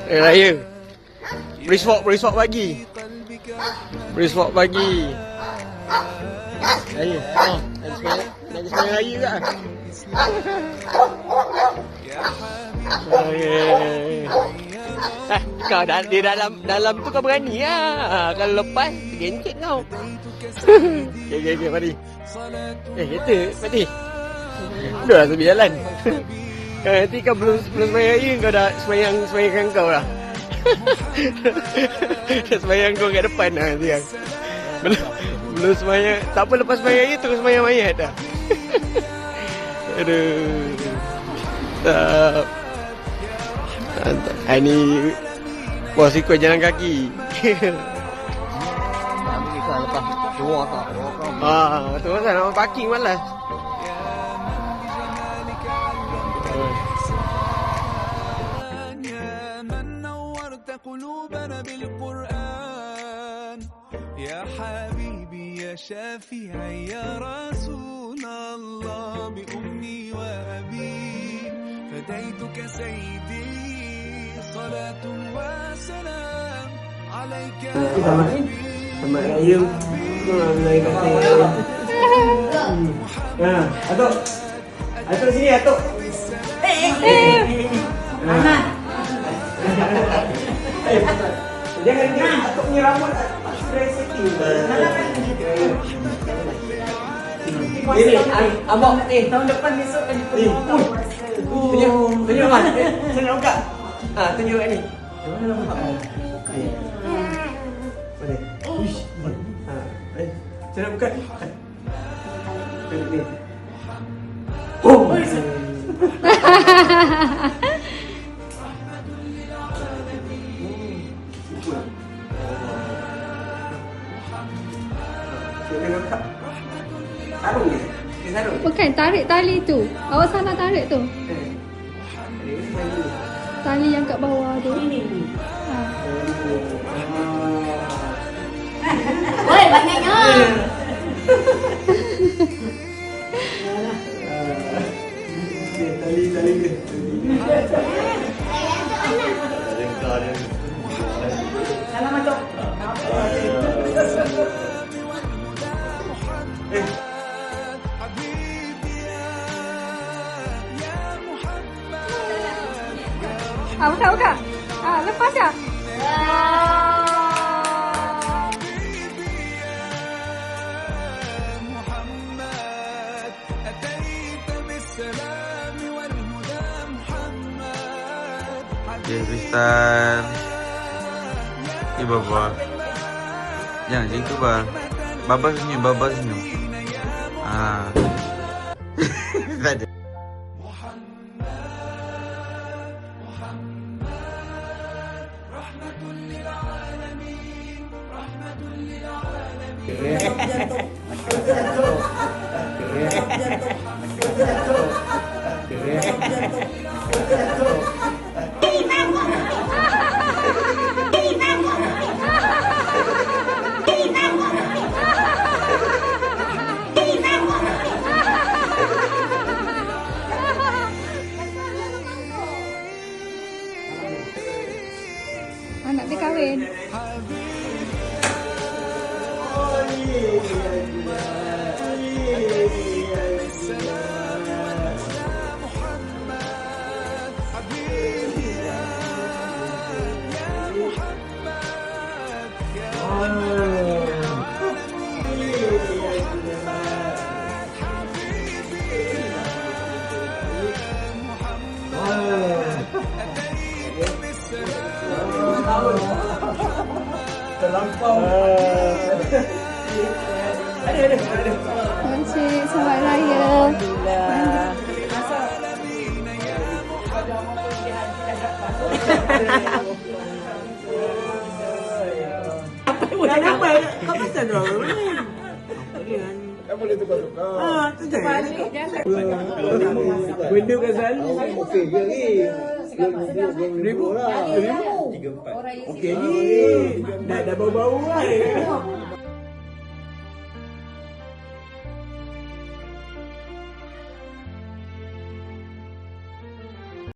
Raya. Beri swap bagi. Raya. Nak sembahyang raya ke? Kau dia dalam tu kau berani lah. Kalau lepas gencet kau. Okay, mari. Kata mati. Dah sambil jalan. Nanti kau belum sembahyang raya kau dah sembahyang kau lah. Sembahyang kau kat depan lah siang. Belum sembahyang. Tak apa, lepas sembahyang raya terus sembahyang mayat dah. Aduh. Tak. Ini bos ikut jalan kaki. Lepas keluar tak? Tu kan nak parking malas. قلوبنا بالقرآن يا حبيبي يا شافعي يا رسول الله بأمي وأبي فديتك سيدي صلاة وسلام عليك Selamat raya. Raya kata. Atuk sini Atuk. Anak. Jangan dia Atuk punya rambut stress setting. Ini abang Tahun depan besok kan dipenuh. tunjuk Mat. Saya nak buka. Tunjuk kat ni. Saya nak buka. Bukan, tarik tali tu. Awak salah tarik tu. Tali yang kat bawah tu. Oi, banyaknya. Tali dia. Salam Atuk. Buka. Lepas ya. Okay, Tristan. Baba. Jangan macam tu, Baba senyum. Tak ada. Anak dia kahwin. Terlampau. Ada. Encik, selamat raya. Kenapa? Kau pasal dong. Kan boleh tukar-tukar. Tu balik. Benda kan selalu. Okey je ni. RM2,000 lah. RM3,400. Okey ni. Dah bau-bau lah.